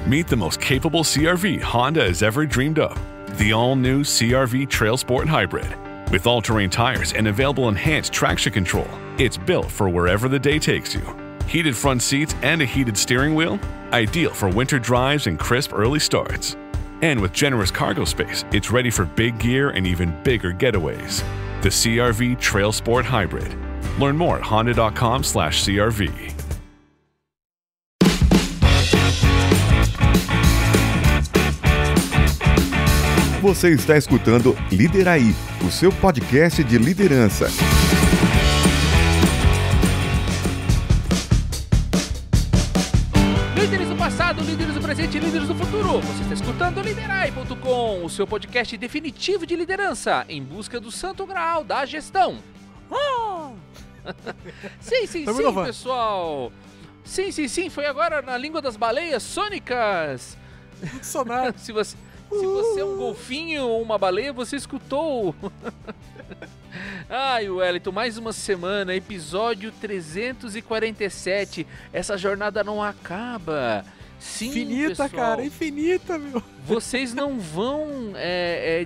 Meet the most capable CR-V Honda has ever dreamed of. The all-new CR-V Trail Sport Hybrid. With all-terrain tires and available enhanced traction control, it's built for wherever the day takes you. Heated front seats and a heated steering wheel? Ideal for winter drives and crisp early starts. And with generous cargo space, it's ready for big gear and even bigger getaways. The CR-V Trail Sport Hybrid. Learn more at honda.com/CRV. Você está escutando Lideraí, o seu podcast de liderança. Líderes do passado, líderes do presente e líderes do futuro. Você está escutando Liderai.com, o seu podcast definitivo de liderança em busca do santo graal da gestão. Sim, pessoal. Sim, foi agora na língua das baleias sônicas. Se você é um golfinho ou uma baleia, você escutou. Ai, Wellington, mais uma semana, episódio 347. Essa jornada não acaba. Sim, infinita, pessoal. Cara, infinita, meu. Vocês não vão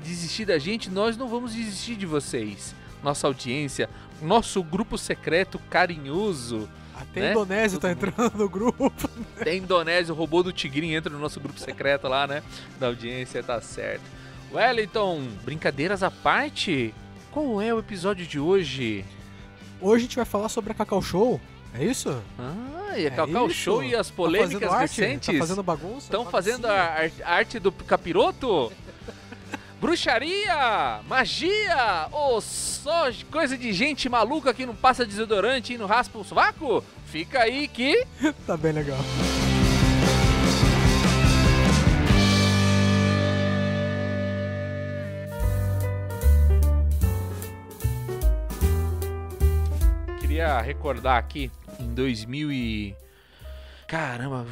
desistir da gente, nós não vamos desistir de vocês. Nossa audiência, nosso grupo secreto carinhoso. Até a Indonésia tá entrando no grupo. Até a Indonésia, o robô do Tigrinho entra no nosso grupo secreto lá, né? Da audiência, tá certo. Wellington, brincadeiras à parte, qual é o episódio de hoje? Hoje a gente vai falar sobre a Cacau Show, é isso? E a Cacau Show e as polêmicas recentes? Tá fazendo bagunça? Estão fazendo a arte do capiroto? Bruxaria, magia ou só coisa de gente maluca que não passa desodorante e não raspa o sovaco? Fica aí que... Tá bem legal. Queria recordar aqui, em 2000 e... Caramba,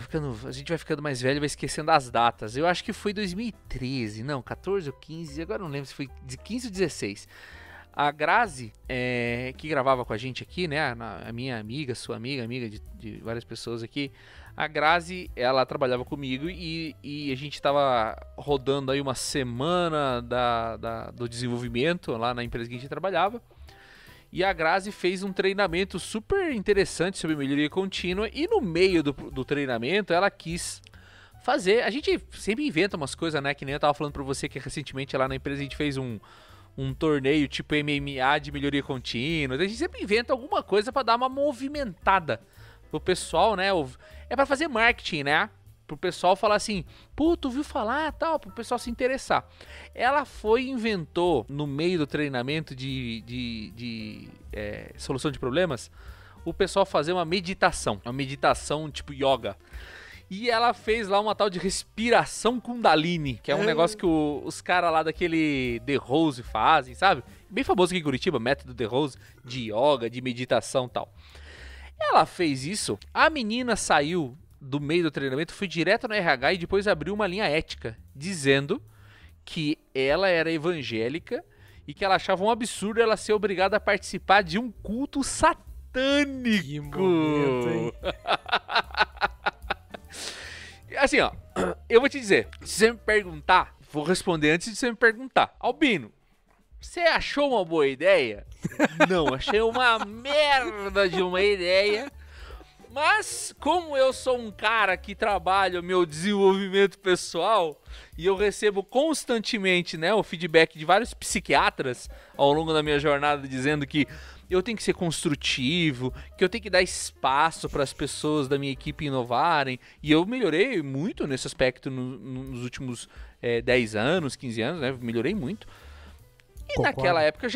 a gente vai ficando mais velho e vai esquecendo as datas. Eu acho que foi 2013, não, 14 ou 15, agora não lembro se foi 15 ou 16. A Grazi, que gravava com a gente aqui, né, a minha amiga, sua amiga de várias pessoas aqui. A Grazi, ela trabalhava comigo e a gente tava rodando aí uma semana do desenvolvimento lá na empresa que a gente trabalhava. E a Grazi fez um treinamento super interessante sobre melhoria contínua. E no meio do treinamento ela quis fazer... A gente sempre inventa umas coisas, né? Que nem eu tava falando pra você que recentemente lá na empresa a gente fez um torneio tipo MMA de melhoria contínua. A gente sempre inventa alguma coisa pra dar uma movimentada pro pessoal, né? É pra fazer marketing, né? Pro pessoal falar assim, pô, tu ouviu falar, tal, pro pessoal se interessar. Ela inventou, no meio do treinamento de solução de problemas, o pessoal fazer uma meditação tipo yoga. E ela fez lá uma tal de respiração Kundalini, que é um negócio que os caras lá daquele The Rose fazem, sabe? Bem famoso aqui em Curitiba, método The Rose, de yoga, de meditação e tal. Ela fez isso, a menina saiu do meio do treinamento, foi direto no RH e depois abriu uma linha ética, dizendo que ela era evangélica e que ela achava um absurdo ela ser obrigada a participar de um culto satânico. Que momento, hein? Assim, ó, eu vou te dizer, se você me perguntar, vou responder antes de você me perguntar. Albino, você achou uma boa ideia? Não, achei uma merda de uma ideia. Mas, como eu sou um cara que trabalha o meu desenvolvimento pessoal e eu recebo constantemente, né, o feedback de vários psiquiatras ao longo da minha jornada dizendo que eu tenho que ser construtivo, que eu tenho que dar espaço para as pessoas da minha equipe inovarem, e eu melhorei muito nesse aspecto nos últimos 10 anos, 15 anos, né, melhorei muito. E naquela época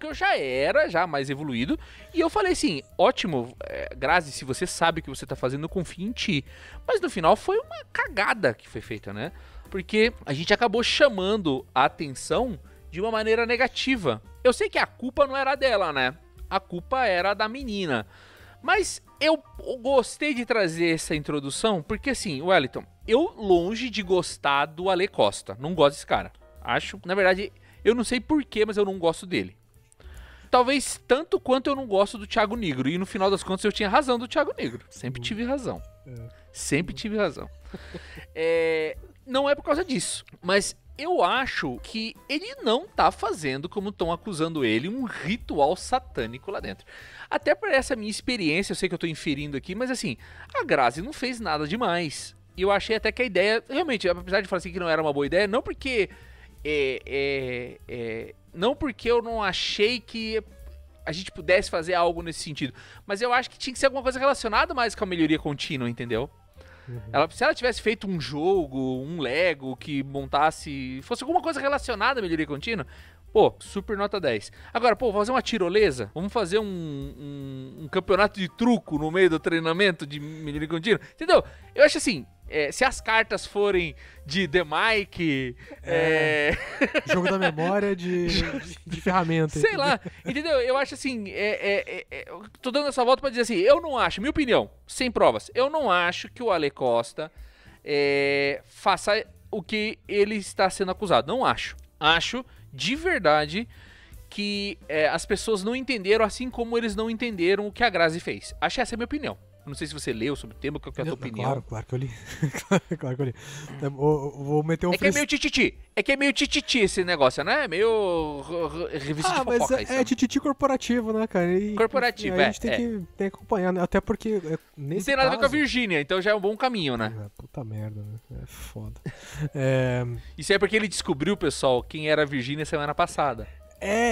eu já era mais evoluído. E eu falei assim, ótimo, Grazi, se você sabe o que você tá fazendo, eu confio em ti. Mas no final foi uma cagada que foi feita, né? Porque a gente acabou chamando a atenção de uma maneira negativa. Eu sei que a culpa não era dela, né? A culpa era da menina. Mas eu gostei de trazer essa introdução porque assim, Wellington, eu longe de gostar do Ale Costa. Não gosto desse cara. Acho, na verdade, eu não sei porquê, mas eu não gosto dele. Talvez tanto quanto eu não gosto do Thiago Nigro. E no final das contas eu tinha razão do Thiago Nigro. Sempre tive razão. Sempre tive razão. Não é por causa disso, mas eu acho que ele não tá fazendo, como estão acusando ele, um ritual satânico lá dentro. Até por essa minha experiência, eu sei que eu tô inferindo aqui, mas assim, a Grazi não fez nada demais. E eu achei até que a ideia, realmente, apesar de falar assim que não era uma boa ideia, não porque não porque eu não achei que a gente pudesse fazer algo nesse sentido, mas eu acho que tinha que ser alguma coisa relacionada mais com a melhoria contínua, entendeu? Se ela tivesse feito um jogo, um Lego que montasse, fosse alguma coisa relacionada à melhoria contínua, pô, super nota 10. Agora, pô, fazer uma tirolesa? Vamos fazer um campeonato de truco no meio do treinamento de melhoria contínua? Entendeu? Eu acho assim, se as cartas forem de The Mike... Jogo da memória de ferramenta. Sei lá, entendeu? Eu acho assim, tô dando essa volta pra dizer assim, eu não acho, minha opinião, sem provas, eu não acho que o Ale Costa faça o que ele está sendo acusado. Não acho. Acho, de verdade, que as pessoas não entenderam, assim como eles não entenderam o que a Grazi fez. Acho que essa é a minha opinião. Não sei se você leu sobre o tema, qual que é a tua opinião. Claro que eu li. Claro que eu li. Vou meter um que é meio tititi. É que é meio tititi esse negócio, né? Meio revista de fofoca. Mas é tititi corporativo, né, cara? Corporativo, a gente tem que acompanhar, né? Até porque não tem nada a ver com a Virgínia, então já é um bom caminho, né? Puta merda, né? É foda. Isso é porque ele descobriu, pessoal, quem era a Virgínia semana passada.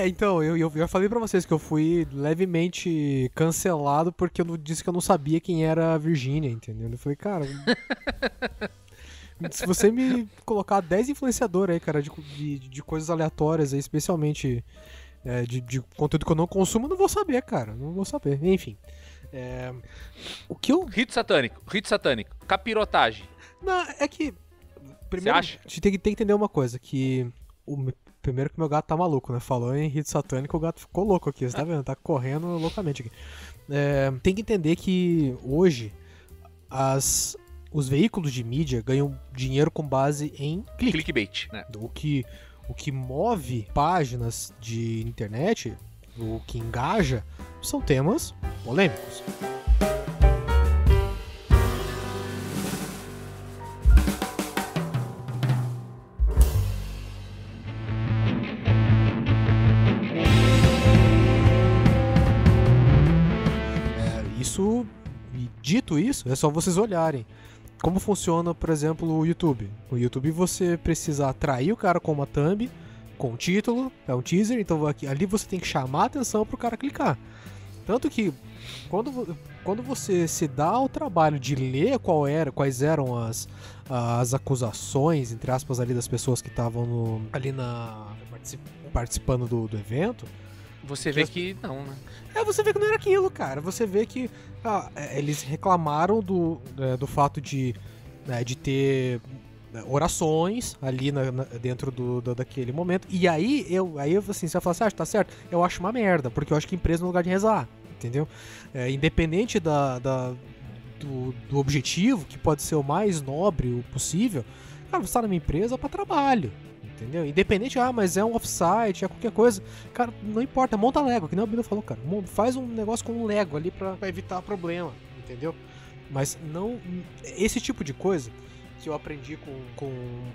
Então, eu já falei pra vocês que eu fui levemente cancelado porque eu disse que eu não sabia quem era a Virgínia, entendeu? Eu falei, cara, se você me colocar 10 influenciadores aí, cara, de coisas aleatórias aí, especialmente de conteúdo que eu não consumo, eu não vou saber, cara, não vou saber. Enfim, o que eu... Rito satânico, capirotagem. Não, é que... Primeiro, a gente tem que entender uma coisa, que... Primeiro que meu gato tá maluco, né? Falou em rito satânico, o gato ficou louco aqui, você tá vendo? Tá correndo loucamente aqui. Tem que entender que hoje os veículos de mídia ganham dinheiro com base em clickbait, né? O que move páginas de internet, o que engaja, são temas polêmicos. Dito isso, é só vocês olharem como funciona, por exemplo, o YouTube. O YouTube você precisa atrair o cara com uma thumb, com um título, é um teaser, então ali você tem que chamar a atenção pro cara clicar. Tanto que quando você se dá ao trabalho de ler quais eram as acusações, entre aspas, ali das pessoas que estavam participando do evento, você vê que não, né? Você vê que não era aquilo, cara. Você vê que eles reclamaram do fato de ter orações ali dentro daquele momento. E aí assim, você vai falar assim, tá certo, eu acho uma merda, porque eu acho que empresa é um lugar de rezar, entendeu? Independente do objetivo, que pode ser o mais nobre possível, cara, você tá numa empresa pra trabalho. Entendeu? Independente, mas é um offsite, é qualquer coisa. Cara, não importa, monta Lego, que nem o Bino falou, cara. Faz um negócio com um Lego ali pra evitar problema, entendeu? Mas não... Esse tipo de coisa que eu aprendi com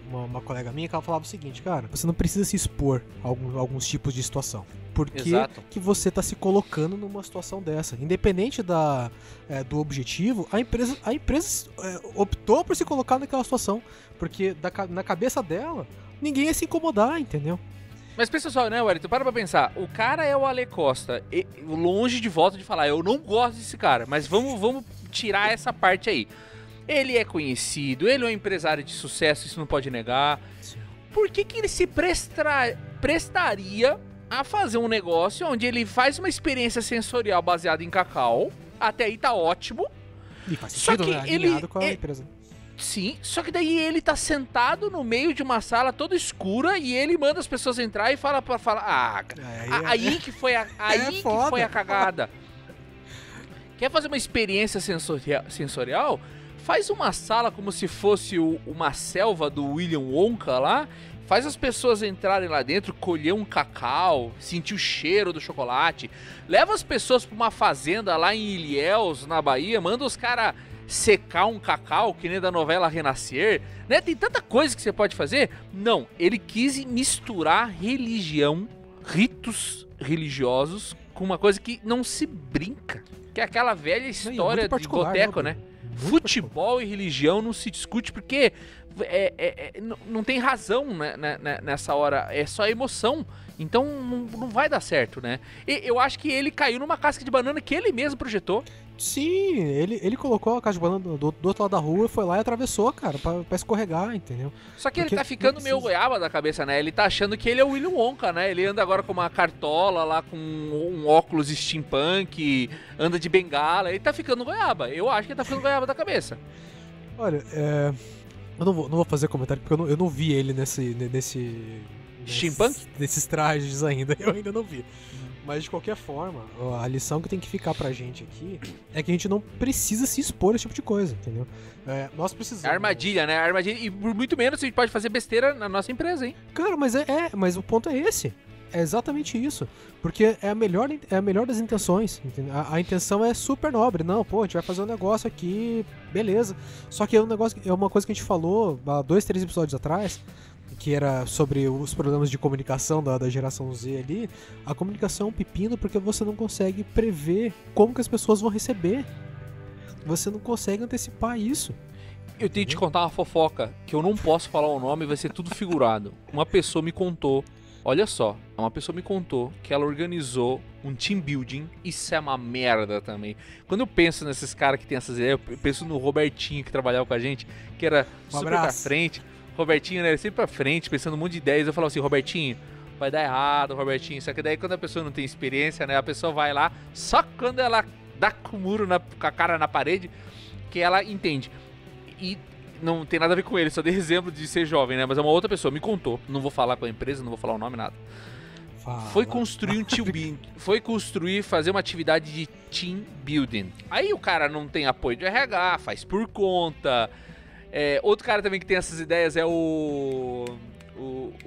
uma colega minha, que ela falava o seguinte, cara, você não precisa se expor a alguns tipos de situação. Porque que você tá se colocando numa situação dessa. Independente do objetivo, a empresa optou por se colocar naquela situação. Porque na cabeça dela, ninguém ia se incomodar, entendeu? Mas pensa só, né, Wellington? Para pra pensar. O cara é o Ale Costa. Longe de volta de falar, eu não gosto desse cara. Mas vamos tirar essa parte aí. Ele é conhecido, ele é um empresário de sucesso, isso não pode negar. Sim. Por que ele se prestaria a fazer um negócio onde ele faz uma experiência sensorial baseada em cacau? Até aí tá ótimo. E faz sentido, né? Alinhado com a empresa. Sim, só que daí ele tá sentado no meio de uma sala toda escura e ele manda as pessoas entrar e fala pra falar, aí que foi a cagada. Quer fazer uma experiência sensorial? Faz uma sala como se fosse uma selva do William Wonka lá, faz as pessoas entrarem lá dentro, colher um cacau, sentir o cheiro do chocolate, leva as pessoas pra uma fazenda lá em Ilhéus, na Bahia, manda os caras secar um cacau, que nem da novela Renascer, né? Tem tanta coisa que você pode fazer. Não, ele quis misturar religião, ritos religiosos, com uma coisa que não se brinca. Que é aquela velha história de boteco, né? Futebol e religião não se discute porque não tem razão, né, nessa hora, é só emoção. Então não vai dar certo, né? E eu acho que ele caiu numa casca de banana que ele mesmo projetou. Sim, ele colocou a casca de banana do outro lado da rua, foi lá e atravessou, cara, pra escorregar, entendeu? Só que ele tá ficando meio goiaba da cabeça, né? Ele tá achando que ele é o Willy Wonka, né? Ele anda agora com uma cartola lá, com um óculos steampunk, anda de bengala, ele tá ficando goiaba. Eu acho que ele tá ficando goiaba da cabeça. Olha, eu não vou fazer comentário porque eu não vi ele Steampunk? Nesses trajes ainda, eu ainda não vi. Mas de qualquer forma, a lição que tem que ficar pra gente aqui é que a gente não precisa se expor a esse tipo de coisa, entendeu? Nós precisamos. É armadilha, né? Armadilha. E por muito menos a gente pode fazer besteira na nossa empresa, hein? Cara, mas o ponto é esse. É exatamente isso. Porque é a melhor das intenções. Entendeu? A intenção é super nobre. Não, pô, a gente vai fazer um negócio aqui, beleza. Só que é uma coisa que a gente falou há 2, 3 episódios atrás, que era sobre os problemas de comunicação da geração Z ali. A comunicação é um pepino porque você não consegue prever como que as pessoas vão receber. Você não consegue antecipar isso. Eu tenho que te contar uma fofoca, que eu não posso falar o nome, vai ser tudo figurado. Uma pessoa me contou, olha só, uma pessoa me contou que ela organizou um team building. Isso é uma merda também. Quando eu penso nesses caras que tem essas ideias, eu penso no Robertinho que trabalhava com a gente, que era super pra frente. Robertinho, né, sempre pra frente, pensando um monte de ideias. Eu falava assim, Robertinho, vai dar errado, Robertinho. Só que daí quando a pessoa não tem experiência, né, a pessoa vai lá, só quando ela dá com o muro, com a cara na parede, que ela entende. E não tem nada a ver com ele, só dei exemplo de ser jovem, né, mas é uma outra pessoa, me contou. Não vou falar com a empresa, não vou falar o nome, nada. Foi construir um team building, fazer uma atividade de team building. Aí o cara não tem apoio de RH, faz por conta. Outro cara também que tem essas ideias é o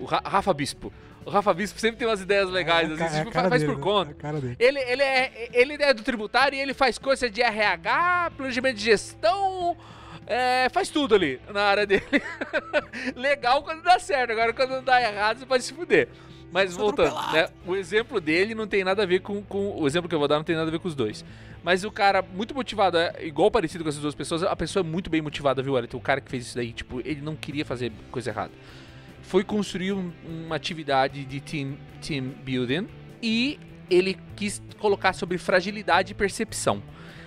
Rafa Bispo. O Rafa Bispo sempre tem umas ideias legais, assim, faz dele, por conta. Ele é do tributário e ele faz coisa de RH, planejamento de gestão, faz tudo ali na área dele. Legal quando dá certo, agora quando não dá errado você pode se fuder. Mas voltando, né, o exemplo dele não tem nada a ver com... O exemplo que eu vou dar não tem nada a ver com os dois. Mas o cara muito motivado, igual parecido com essas duas pessoas, a pessoa é muito bem motivada, viu, Wellington? O cara que fez isso daí, tipo, ele não queria fazer coisa errada. Foi construir uma atividade de team building e ele quis colocar sobre fragilidade e percepção.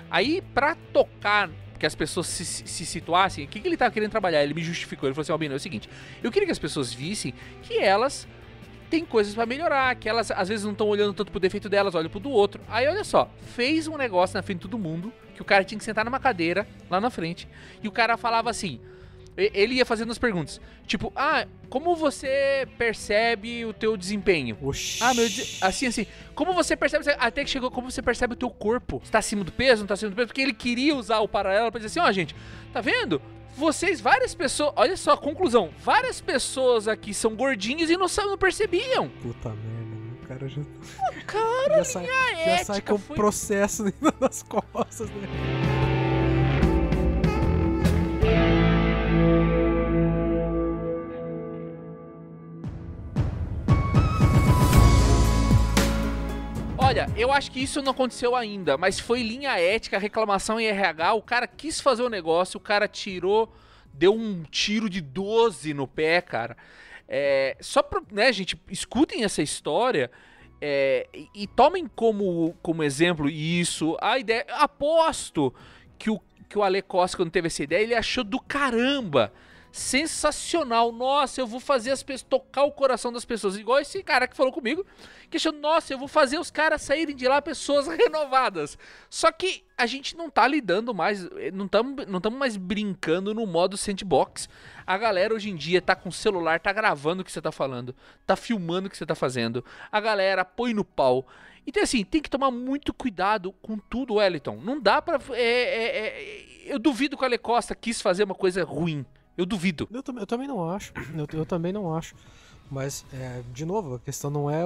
Aí, pra tocar, que as pessoas se situassem, o que ele tava querendo trabalhar? Ele me justificou, ele falou assim, Albino, é o seguinte, eu queria que as pessoas vissem que elas tem coisas pra melhorar, que elas às vezes não estão olhando tanto pro defeito delas, olham pro do outro. Aí olha só, fez um negócio na frente de todo mundo, que o cara tinha que sentar numa cadeira lá na frente, e o cara falava assim, ele ia fazendo as perguntas, tipo, como você percebe o teu desempenho? Oxi. Assim, como você percebe, até que chegou, como você percebe o teu corpo? Você tá acima do peso, não tá acima do peso? Porque ele queria usar o paralelo pra dizer assim, gente, tá vendo? Várias pessoas, olha só a conclusão, várias pessoas aqui são gordinhas e não percebiam. Puta merda, o cara já... Cara, já sai com processo nas costas, né? Olha, eu acho que isso não aconteceu ainda, mas foi linha ética, reclamação em RH, o cara quis fazer o negócio, o cara deu um tiro de 12 no pé, cara. Só pra, né, gente, escutem essa história e tomem como exemplo isso, a ideia. Aposto que o Ale Costa, quando teve essa ideia, ele achou do caramba. Sensacional, nossa, eu vou fazer as pessoas, tocar o coração das pessoas, igual esse cara que falou comigo, que achou, nossa, eu vou fazer os caras saírem de lá pessoas renovadas. Só que a gente não tá lidando mais, não estamos mais brincando no modo sandbox. A galera hoje em dia tá com o celular, tá gravando o que você tá falando, tá filmando o que você tá fazendo, a galera põe no pau. Então assim, tem que tomar muito cuidado com tudo, Wellington. Não dá pra... eu duvido que o Ale Costa quis fazer uma coisa ruim. Eu duvido. Eu também não acho. Eu também não acho. Mas, de novo, a questão não é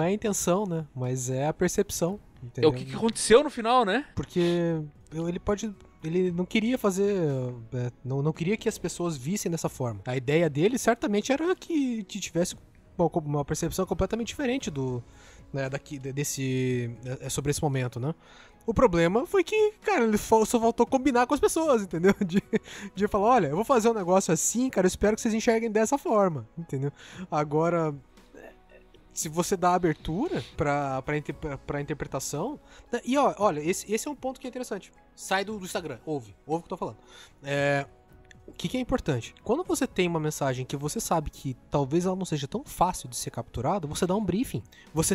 a intenção, né? Mas é a percepção. Entendeu? É o que aconteceu no final, né? Porque ele pode ele não queria fazer, não queria que as pessoas vissem dessa forma. A ideia dele certamente era que tivesse uma percepção completamente diferente sobre esse momento, né? O problema foi que, cara, ele só faltou combinar com as pessoas, entendeu? De falar, olha, eu vou fazer um negócio assim, cara, eu espero que vocês enxerguem dessa forma, entendeu? Agora, se você dá abertura pra interpretação... E, olha, esse é um ponto que é interessante. Sai do Instagram, ouve o que eu tô falando. O que é importante? Quando você tem uma mensagem que você sabe que talvez ela não seja tão fácil de ser capturada, você dá um briefing.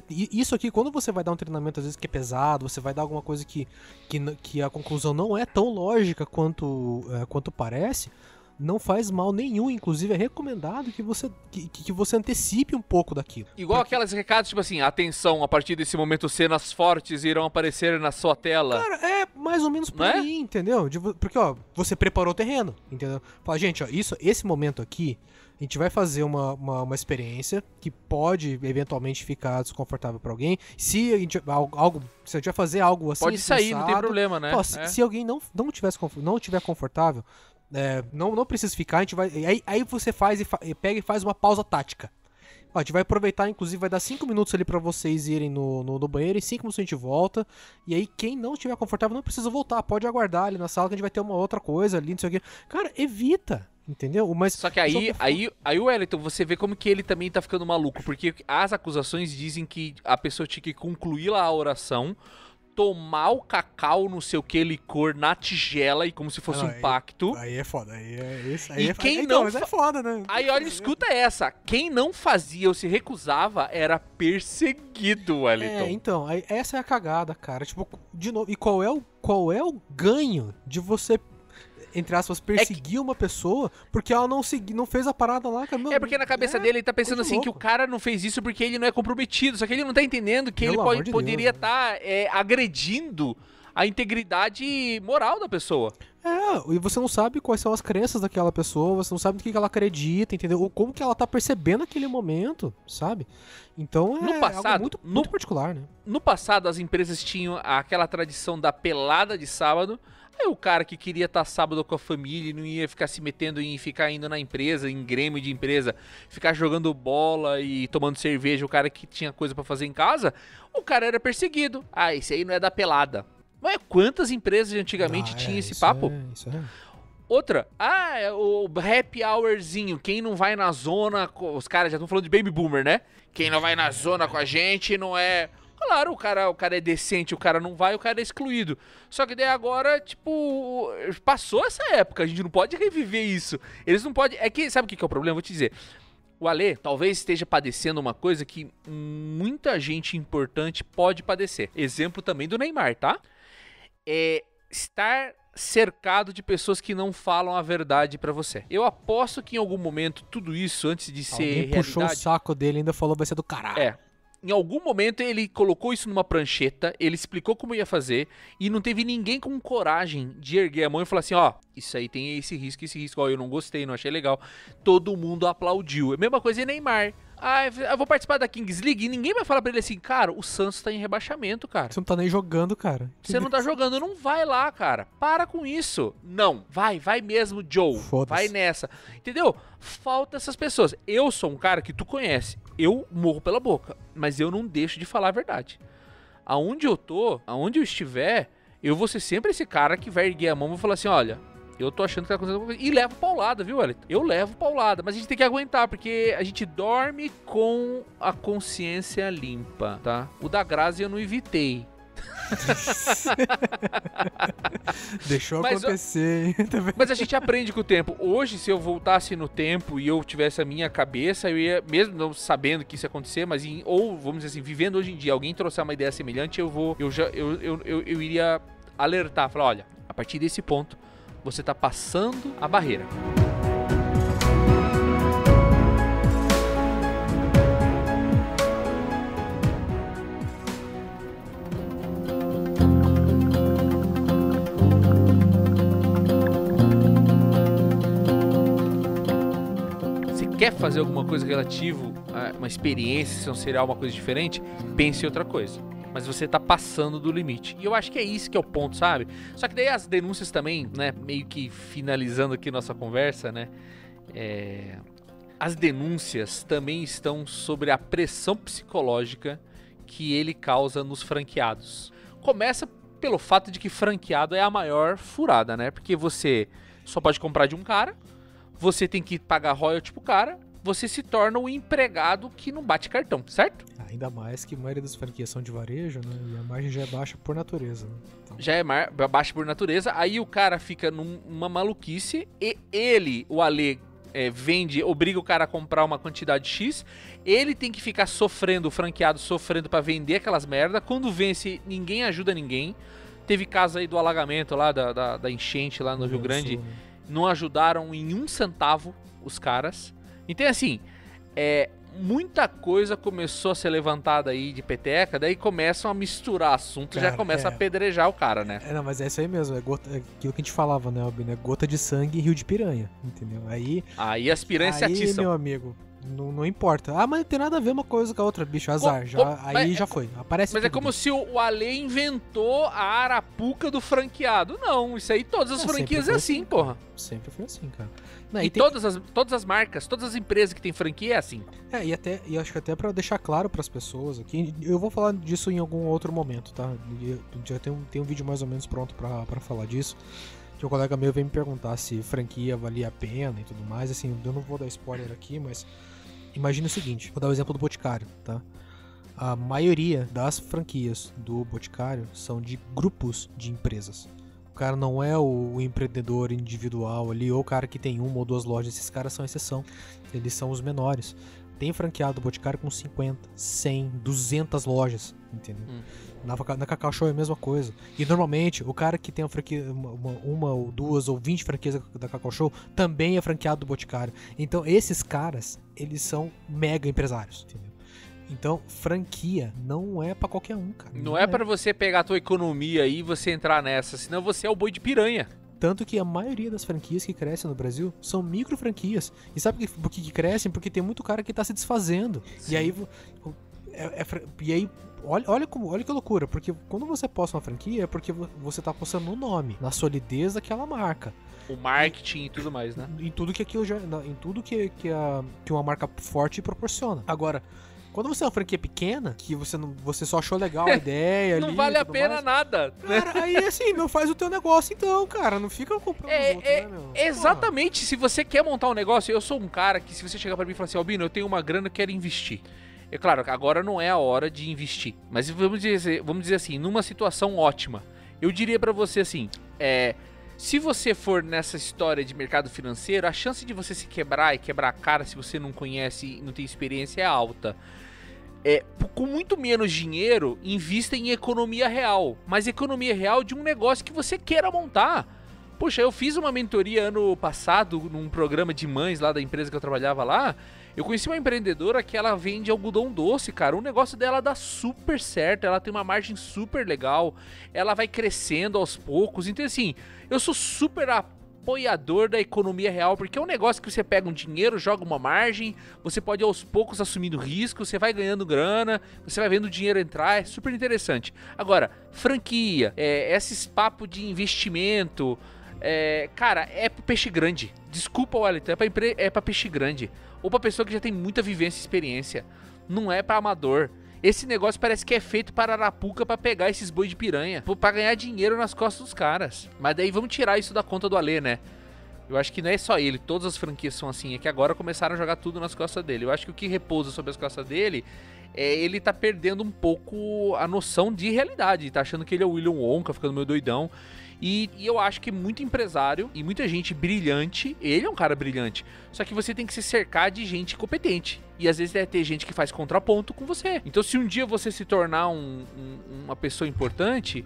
Isso aqui, quando você vai dar um treinamento, às vezes, que é pesado, você vai dar alguma coisa que a conclusão não é tão lógica quanto parece, não faz mal nenhum. Inclusive, é recomendado que você antecipe um pouco daquilo. Igual aqueles recados, tipo assim, atenção, a partir desse momento cenas fortes irão aparecer na sua tela. Cara, é mais ou menos por aí, entendeu? Porque, você preparou o terreno, entendeu? Fala, gente, esse momento aqui, a gente vai fazer uma experiência que pode, eventualmente, ficar desconfortável pra alguém. Se a gente vai fazer algo assim... Pode sair, não tem problema, né? Se alguém não tiver confortável... não precisa ficar, a gente vai. Aí você pega e faz uma pausa tática. A gente vai aproveitar, inclusive, vai dar 5 minutos ali pra vocês irem no banheiro, em 5 minutos a gente volta. E aí, quem não estiver confortável não precisa voltar, pode aguardar ali na sala que a gente vai ter uma outra coisa ali, não sei o quê. Cara, evita, entendeu? Mas só que aí o Wellington, você vê como que ele também tá ficando maluco, porque as acusações dizem que a pessoa tinha que concluir lá a oração, tomar o cacau, não sei o que, licor na tigela, e como se fosse um pacto. Aí é foda, Mas é foda, né? Aí olha, escuta essa. Quem não fazia ou se recusava era perseguido, Wellington. Então, essa é a cagada, cara. Tipo, de novo, e qual é o ganho de você, entre aspas, perseguir uma pessoa porque ela não fez a parada lá, cara? Porque na cabeça dele ele tá pensando assim, que o cara não fez isso porque ele não é comprometido, só que ele não tá entendendo que ele poderia estar agredindo a integridade moral da pessoa. E você não sabe quais são as crenças daquela pessoa, você não sabe do que ela acredita, entendeu? Ou como que ela tá percebendo aquele momento, sabe? Então no passado, algo muito particular, né? No passado, as empresas tinham aquela tradição da pelada de sábado. Aí o cara que queria estar sábado com a família e não ia ficar se metendo em ficar indo na empresa, em grêmio de empresa, ficar jogando bola e tomando cerveja, o cara que tinha coisa pra fazer em casa, o cara era perseguido. Esse aí não é da pelada. Mas quantas empresas antigamente tinham esse papo? Isso é. Outra, o happy hourzinho, quem não vai na zona, os caras já estão falando de baby boomer, né? Quem não vai na zona com a gente não é... Claro, o cara é decente, o cara não vai, o cara é excluído. Só que daí agora, tipo, passou essa época, a gente não pode reviver isso. Eles não podem... sabe o que é o problema? Vou te dizer. O Ale talvez esteja padecendo uma coisa que muita gente importante pode padecer. Exemplo também do Neymar, tá? Estar cercado de pessoas que não falam a verdade pra você. Eu aposto que em algum momento tudo isso, antes de ser realidade... puxou o saco dele e ainda falou vai ser do caralho. Em algum momento ele colocou isso numa prancheta, ele explicou como ia fazer e não teve ninguém com coragem de erguer a mão e falar assim, isso aí tem esse risco, eu não gostei, não achei legal. Todo mundo aplaudiu. É a mesma coisa em Neymar. Eu vou participar da Kings League e ninguém vai falar pra ele assim, cara, o Santos tá em rebaixamento, cara. Você não tá nem jogando, cara. Você não tá jogando, não vai lá, cara. Para com isso. Não, vai mesmo, Joe. Foda-se. Vai nessa. Entendeu? Falta essas pessoas. Eu sou um cara que tu conhece. Eu morro pela boca, mas eu não deixo de falar a verdade. Aonde eu estiver, eu vou ser sempre esse cara que vai erguer a mão e vou falar assim, olha... Eu tô achando que tá acontecendo alguma coisa. E levo paulada, viu, Wellington? Eu levo paulada. Mas a gente tem que aguentar, porque a gente dorme com a consciência limpa, tá? O da Grazi eu não evitei. Deixou acontecer, hein? Mas a gente aprende com o tempo. Hoje, se eu voltasse no tempo e eu tivesse a minha cabeça, eu ia, mesmo não sabendo que isso ia acontecer, mas ou, vamos dizer assim, vivendo hoje em dia, alguém trouxer uma ideia semelhante, eu iria alertar, falar, olha, a partir desse ponto, você tá passando a barreira. Você quer fazer alguma coisa relativo a uma experiência sensorial, uma coisa diferente? Pense em outra coisa. mas você tá passando do limite. E eu acho que é isso que é o ponto, sabe? Só que daí as denúncias também, né, meio que finalizando aqui nossa conversa, né, as denúncias também estão sobre a pressão psicológica que ele causa nos franqueados. Começa pelo fato de que franqueado é a maior furada, né? Porque você só pode comprar de um cara, você tem que pagar royalty pro cara, você se torna um empregado que não bate cartão, certo? Ainda mais que a maioria das franquias são de varejo, né? E a margem já é baixa por natureza, né? Então... Já é baixa por natureza, aí o cara fica numa maluquice e ele, o Ale, obriga o cara a comprar uma quantidade X, ele tem que ficar sofrendo, o franqueado sofrendo pra vender aquelas merda, quando vence ninguém ajuda ninguém. Teve caso aí do alagamento lá, da enchente lá no Rio Grande, Sul, né? Não ajudaram em 1 centavo os caras. Então assim, muita coisa começou a ser levantada aí de peteca, daí começam a misturar assunto, Cara, já começa a apedrejar o cara, né? Não, mas é isso aí mesmo, é aquilo que a gente falava, né, Albino? É gota de sangue e rio de piranha, entendeu? Aí as piranhas se atiçam. meu amigo, não importa. Ah, mas não tem nada a ver uma coisa com a outra, bicho, azar. Já foi, aparece Mas tudo, é como bicho. se o Ale inventou a arapuca do franqueado. Não, isso aí todas as franquias é assim, porra. Sempre foi assim, cara. Não, E todas as marcas, todas as empresas que tem franquia é assim. E acho que até pra deixar claro pras pessoas aqui, eu vou falar disso em algum outro momento, tá? Já tem um vídeo mais ou menos pronto pra falar disso. Que o colega meu veio me perguntar se franquia valia a pena e tudo mais. Assim, eu não vou dar spoiler aqui, mas imagine o seguinte, vou dar o exemplo do Boticário, tá? A maioria das franquias do Boticário são de grupos de empresas. O cara não é o empreendedor individual ali, ou o cara que tem 1 ou 2 lojas. Esses caras são exceção. Eles são os menores. Tem franqueado do Boticário com 50, 100, 200 lojas, entendeu? Na Cacau Show é a mesma coisa. E normalmente, o cara que tem a franquia, uma ou 2 ou 20 franquias da Cacau Show, também é franqueado do Boticário. Então, esses caras, eles são mega empresários, entendeu? Então, franquia não é pra qualquer um, cara. Não é pra você pegar a tua economia aí e você entrar nessa, senão você é o boi de piranha. Tanto que a maioria das franquias que crescem no Brasil são micro franquias. E sabe por que crescem? Porque tem muito cara que tá se desfazendo. Sim. E aí, olha que loucura. Porque quando você posta uma franquia é porque você tá postando no nome, na solidez daquela marca. O marketing e tudo mais, né? Em tudo que aquilo em tudo que uma marca forte proporciona. Agora, quando você é uma franquia pequena, que você só achou legal a ideia Não ali, vale a tudo pena mais, nada. cara, aí assim, não faz o teu negócio então, cara. Não fica comprando os outros, né, meu? Exatamente. Se você quer montar um negócio, eu sou um cara que se você chegar pra mim e falar assim, Albino, eu tenho uma grana, eu quero investir. É claro, agora não é a hora de investir. Mas vamos dizer assim, numa situação ótima, eu diria pra você assim, se você for nessa história de mercado financeiro, a chance de você se quebrar e quebrar a cara se você não conhece e não tem experiência é alta. Com muito menos dinheiro, invista em economia real. Mas economia real de um negócio que você queira montar. Poxa, eu fiz uma mentoria ano passado num programa de mães lá da empresa que eu trabalhava lá. Eu conheci uma empreendedora que ela vende algodão doce, cara. O negócio dela dá super certo, ela tem uma margem super legal. Ela vai crescendo aos poucos. Então assim, eu sou super apoiador da economia real, porque é um negócio que você pega um dinheiro, joga uma margem, você pode aos poucos assumindo risco, você vai ganhando grana, você vai vendo o dinheiro entrar, é super interessante. Agora, franquia, esses papos de investimento, cara, é pro peixe grande. Desculpa, Wellington, é pra peixe grande. Ou pra pessoa que já tem muita vivência e experiência. Não é pra amador. Esse negócio parece que é feito para arapuca pra pegar esses boi de piranha, pra ganhar dinheiro nas costas dos caras. Mas daí vamos tirar isso da conta do Ale, né? Eu acho que não é só ele, todas as franquias são assim, é que agora começaram a jogar tudo nas costas dele. Eu acho que o que repousa sobre as costas dele ele tá perdendo um pouco a noção de realidade, tá achando que ele é o William Wonka, ficando meio doidão. E eu acho que muito empresário e muita gente brilhante, ele é um cara brilhante, só que você tem que se cercar de gente competente. E às vezes deve ter gente que faz contraponto com você. Então se um dia você se tornar uma pessoa importante,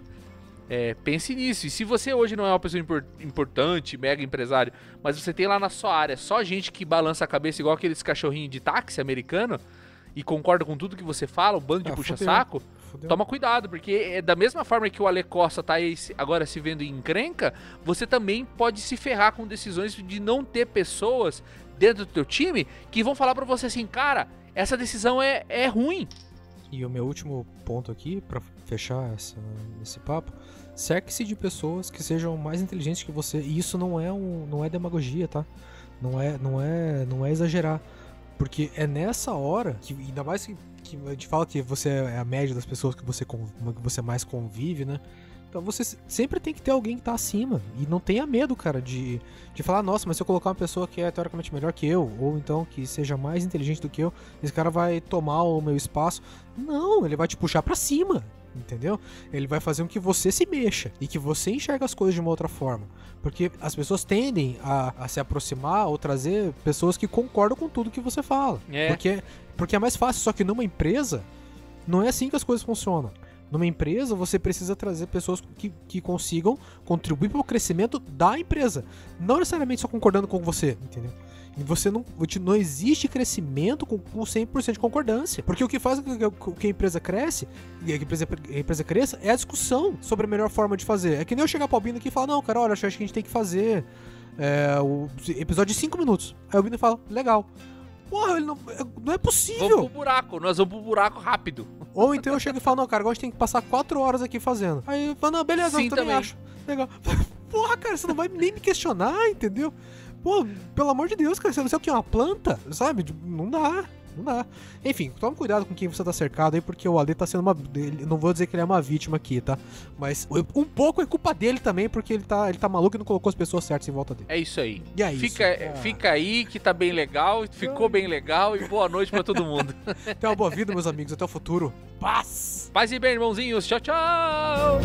pense nisso. E se você hoje não é uma pessoa importante, mega empresário, mas você tem lá na sua área só gente que balança a cabeça igual aqueles cachorrinhos de táxi americano e concorda com tudo que você fala, um bando de puxa-saco, toma cuidado, porque da mesma forma que o Ale Costa tá aí agora se vendo em encrenca, você também pode se ferrar com decisões de não ter pessoas dentro do teu time que vão falar pra você assim, cara, essa decisão é ruim. E o meu último ponto aqui, pra fechar esse papo, cerque-se de pessoas que sejam mais inteligentes que você. E isso não é demagogia, tá? Não é exagerar. Porque é nessa hora, que ainda mais que a gente fala que você é a média das pessoas que você mais convive, né? Então você sempre tem que ter alguém que tá acima. E não tenha medo, cara, de falar, nossa, mas se eu colocar uma pessoa que é teoricamente melhor que eu, ou então que seja mais inteligente do que eu, esse cara vai tomar o meu espaço. Não, ele vai te puxar pra cima, entendeu? Ele vai fazer com que você se mexa e que você enxergue as coisas de uma outra forma. Porque as pessoas tendem a se aproximar ou trazer pessoas que concordam com tudo que você fala. Porque é mais fácil, só que numa empresa, não é assim que as coisas funcionam. Numa empresa, você precisa trazer pessoas que consigam contribuir para o crescimento da empresa. Não necessariamente só concordando com você, entendeu? E você não existe crescimento com 100% de concordância. Porque o que faz com que a empresa cresce, e a empresa cresça, é a discussão sobre a melhor forma de fazer. É que nem eu chegar para o Albino aqui e falar, não, cara, olha, acho que a gente tem que fazer o episódio de 5 minutos. Aí o Albino fala, legal. Porra, ele não é possível. Vamos pro buraco, nós vamos pro buraco rápido. Ou então eu chego e falo, não, cara, agora a gente tem que passar 4 horas aqui fazendo. Aí eu falo, não, beleza, Sim, eu também acho. Legal. Porra, cara, você não vai nem me questionar, entendeu? Pô, pelo amor de Deus, cara, você não sabe o que é uma planta? Sabe? Não dá. Enfim, toma cuidado com quem você tá cercado aí, porque o Ale tá sendo não vou dizer que ele é uma vítima aqui, tá? Mas um pouco é culpa dele também, porque ele tá maluco e não colocou as pessoas certas em volta dele. É isso aí. E é isso. Fica aí que tá bem legal, ficou bem legal e boa noite pra todo mundo. Até uma boa vida, meus amigos. Até o futuro. Paz! Paz e bem, irmãozinhos. Tchau, tchau!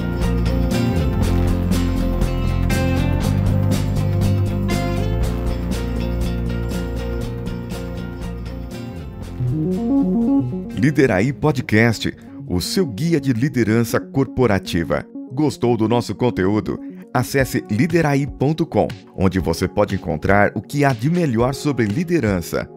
Lideraí Podcast, o seu guia de liderança corporativa. Gostou do nosso conteúdo? Acesse lideraí.com, onde você pode encontrar o que há de melhor sobre liderança.